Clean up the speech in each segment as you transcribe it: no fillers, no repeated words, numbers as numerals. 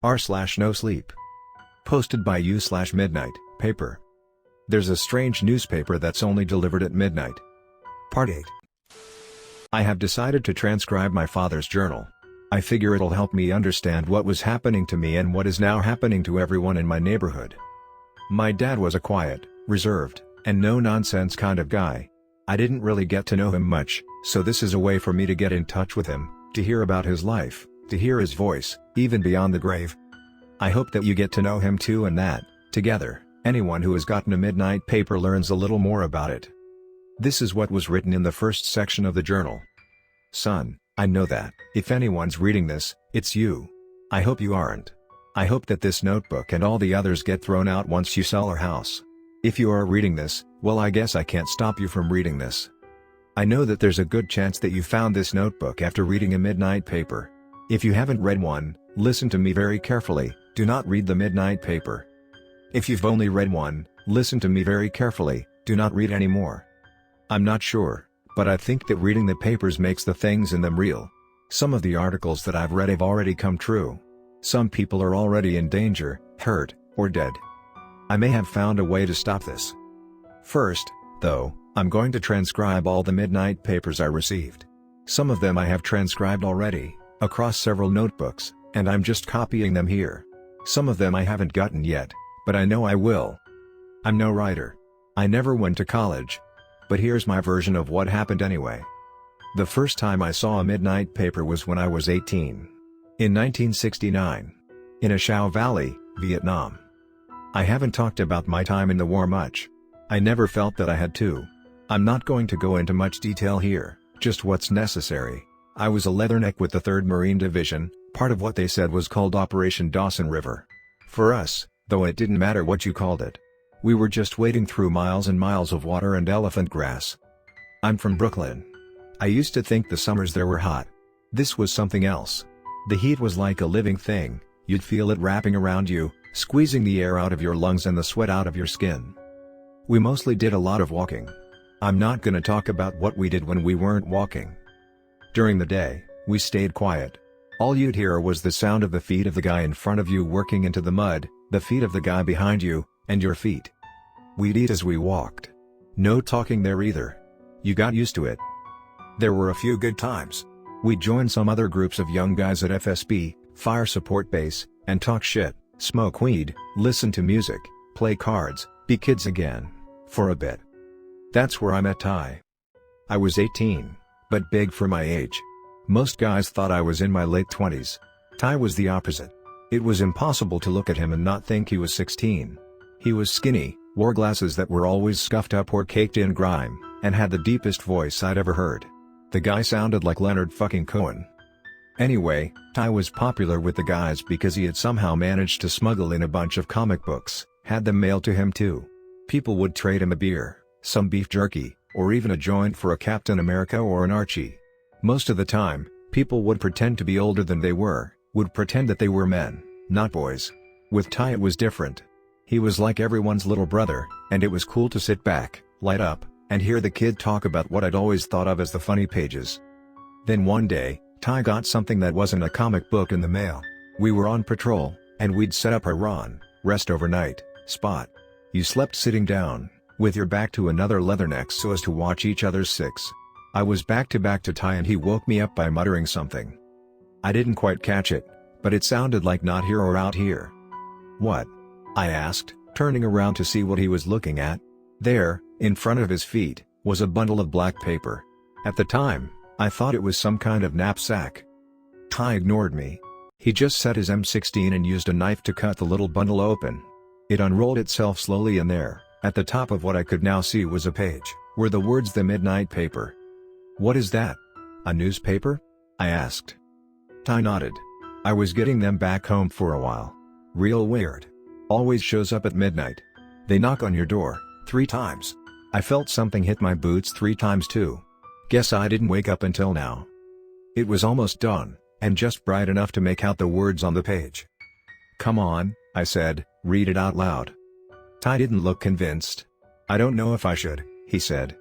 r/Nosleep. Posted by u/MidnightPaper. There's a strange newspaper that's only delivered at midnight. Part 8. I have decided to transcribe my father's journal. I figure it'll help me understand what was happening to me and what is now happening to everyone in my neighborhood. My dad was a quiet, reserved, and no-nonsense kind of guy. I didn't really get to know him much, so this is a way for me to get in touch with him, to hear about his life, to hear his voice, even beyond the grave. I hope that you get to know him too, and that, together, anyone who has gotten a midnight paper learns a little more about it. This is what was written in the first section of the journal. Son, I know that, if anyone's reading this, it's you. I hope you aren't. I hope that this notebook and all the others get thrown out once you sell our house. If you are reading this, well, I guess I can't stop you from reading this. I know that there's a good chance that you found this notebook after reading a midnight paper. If you haven't read one, listen to me very carefully, do not read the midnight paper. If you've only read one, listen to me very carefully, do not read any more. I'm not sure, but I think that reading the papers makes the things in them real. Some of the articles that I've read have already come true. Some people are already in danger, hurt, or dead. I may have found a way to stop this. First, though, I'm going to transcribe all the midnight papers I received. Some of them I have transcribed already, across several notebooks, and I'm just copying them here. Some of them I haven't gotten yet, but I know I will. I'm no writer. I never went to college. But here's my version of what happened anyway. The first time I saw a midnight paper was when I was 18. In 1969. In Ashao Valley, Vietnam. I haven't talked about my time in the war much. I never felt that I had to. I'm not going to go into much detail here, just what's necessary. I was a leatherneck with the 3rd Marine Division, part of what they said was called Operation Dawson River. For us, though, it didn't matter what you called it. We were just wading through miles and miles of water and elephant grass. I'm from Brooklyn. I used to think the summers there were hot. This was something else. The heat was like a living thing, you'd feel it wrapping around you, squeezing the air out of your lungs and the sweat out of your skin. We mostly did a lot of walking. I'm not gonna talk about what we did when we weren't walking. During the day, we stayed quiet. All you'd hear was the sound of the feet of the guy in front of you working into the mud, the feet of the guy behind you, and your feet. We'd eat as we walked. No talking there either. You got used to it. There were a few good times. We'd join some other groups of young guys at FSB, Fire Support Base, and talk shit, smoke weed, listen to music, play cards, be kids again, for a bit. That's where I met Ty. I was 18, but big for my age. Most guys thought I was in my late 20s. Ty was the opposite. It was impossible to look at him and not think he was 16. He was skinny, wore glasses that were always scuffed up or caked in grime, and had the deepest voice I'd ever heard. The guy sounded like Leonard fucking Cohen. Anyway, Ty was popular with the guys because he had somehow managed to smuggle in a bunch of comic books, had them mailed to him too. People would trade him a beer, some beef jerky, or even a joint for a Captain America or an Archie. Most of the time, people would pretend to be older than they were, would pretend that they were men, not boys. With Ty it was different. He was like everyone's little brother, and it was cool to sit back, light up, and hear the kid talk about what I'd always thought of as the funny pages. Then one day, Ty got something that wasn't a comic book in the mail. We were on patrol, and we'd set up a rest overnight, spot. You slept sitting down, with your back to another leatherneck so as to watch each other's six. I was back to Ty and he woke me up by muttering something. I didn't quite catch it, but it sounded like not here or out here. What? I asked, turning around to see what he was looking at. There, in front of his feet, was a bundle of black paper. At the time, I thought it was some kind of knapsack. Ty ignored me. He just set his M16 and used a knife to cut the little bundle open. It unrolled itself slowly and there, at the top of what I could now see was a page, were the words "The Midnight Paper." "What is that? A newspaper?" I asked. Ty nodded. "I was getting them back home for a while. Real weird. Always shows up at midnight. They knock on your door, 3 times. I felt something hit my boots 3 times too. Guess I didn't wake up until now." It was almost dawn, and just bright enough to make out the words on the page. "Come on," I said, "read it out loud." Ty didn't look convinced. "I don't know if I should," he said.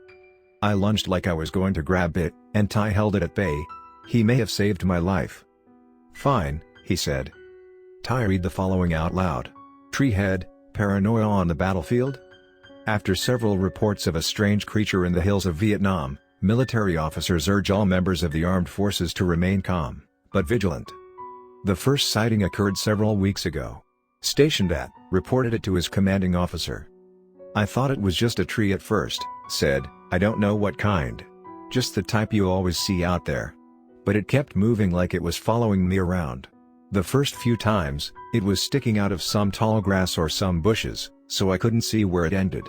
I lunged like I was going to grab it, and Ty held it at bay. He may have saved my life. "Fine," he said. Ty, read the following out loud. Treehead, paranoia on the battlefield? After several reports of a strange creature in the hills of Vietnam, military officers urge all members of the armed forces to remain calm, but vigilant. The first sighting occurred several weeks ago. Stationed at, reported it to his commanding officer. I thought it was just a tree at first, said, I don't know what kind. Just the type you always see out there. But it kept moving like it was following me around. The first few times, it was sticking out of some tall grass or some bushes, so I couldn't see where it ended.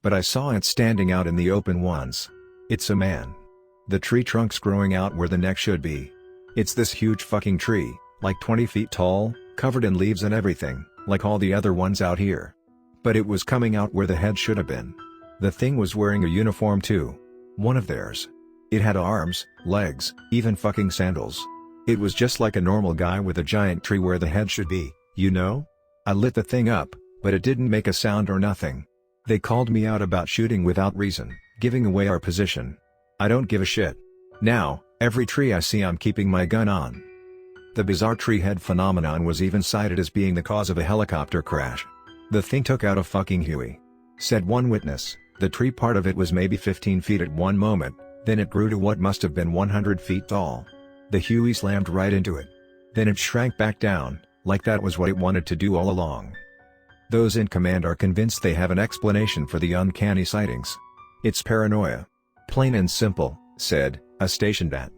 But I saw it standing out in the open once. It's a man. The tree trunk's growing out where the neck should be. It's this huge fucking tree, like 20 feet tall, covered in leaves and everything, like all the other ones out here. But it was coming out where the head should have been. The thing was wearing a uniform too. One of theirs. It had arms, legs, even fucking sandals. It was just like a normal guy with a giant tree where the head should be, you know? I lit the thing up, but it didn't make a sound or nothing. They called me out about shooting without reason, giving away our position. I don't give a shit. Now, every tree I see I'm keeping my gun on. The bizarre tree head phenomenon was even cited as being the cause of a helicopter crash. The thing took out a fucking Huey. Said one witness, the tree part of it was maybe 15 feet at one moment, then it grew to what must have been 100 feet tall. The Huey slammed right into it. Then it shrank back down, like that was what it wanted to do all along. Those in command are convinced they have an explanation for the uncanny sightings. It's paranoia. Plain and simple, said a stationed at.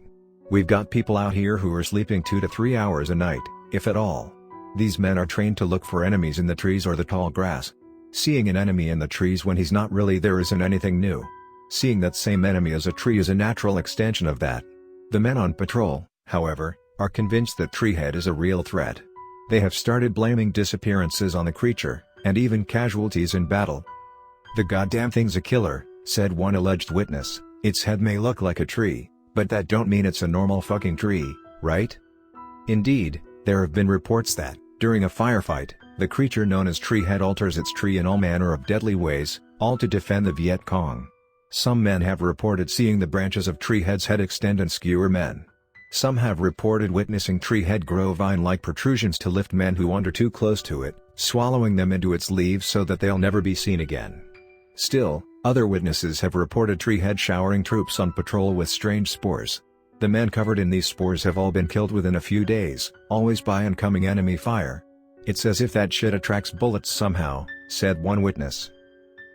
We've got people out here who are sleeping 2 to 3 hours a night, if at all. These men are trained to look for enemies in the trees or the tall grass. Seeing an enemy in the trees when he's not really there isn't anything new. Seeing that same enemy as a tree is a natural extension of that. The men on patrol, however, are convinced that Treehead is a real threat. They have started blaming disappearances on the creature, and even casualties in battle. The goddamn thing's a killer, said one alleged witness. Its head may look like a tree, but that don't mean it's a normal fucking tree, right? Indeed, there have been reports that, during a firefight, the creature known as Treehead alters its tree in all manner of deadly ways, all to defend the Viet Cong. Some men have reported seeing the branches of Treehead's head extend and skewer men. Some have reported witnessing Treehead grow vine-like protrusions to lift men who wander too close to it, swallowing them into its leaves so that they'll never be seen again. Still, other witnesses have reported Treehead showering troops on patrol with strange spores. The men covered in these spores have all been killed within a few days, always by oncoming enemy fire. It's as if that shit attracts bullets somehow, said one witness.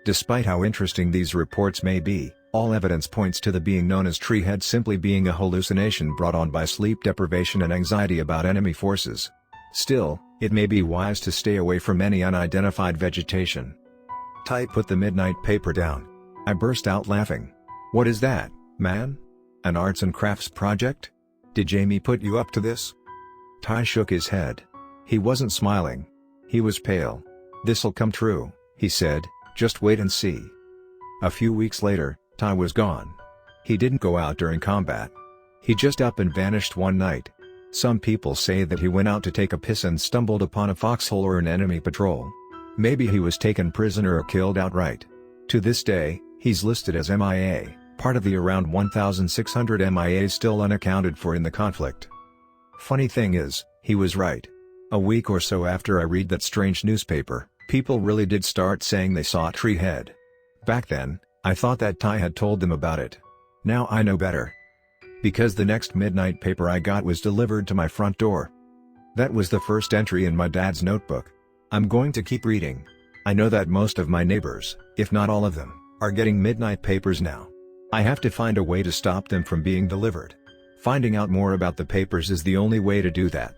Despite how interesting these reports may be, all evidence points to the being known as Treehead simply being a hallucination brought on by sleep deprivation and anxiety about enemy forces. Still, it may be wise to stay away from any unidentified vegetation. Ty put the midnight paper down. I burst out laughing. What is that, man? An arts and crafts project? Did Jamie put you up to this? Ty shook his head. He wasn't smiling. He was pale. This'll come true, he said, just wait and see. A few weeks later, Ty was gone. He didn't go out during combat. He just up and vanished one night. Some people say that he went out to take a piss and stumbled upon a foxhole or an enemy patrol. Maybe he was taken prisoner or killed outright. To this day, he's listed as MIA, part of the around 1,600 MIAs still unaccounted for in the conflict. Funny thing is, he was right. A week or so after I read that strange newspaper, people really did start saying they saw Treehead. Back then, I thought that Ty had told them about it. Now I know better. Because the next midnight paper I got was delivered to my front door. That was the first entry in my dad's notebook. I'm going to keep reading. I know that most of my neighbors, if not all of them, are getting midnight papers now. I have to find a way to stop them from being delivered. Finding out more about the papers is the only way to do that.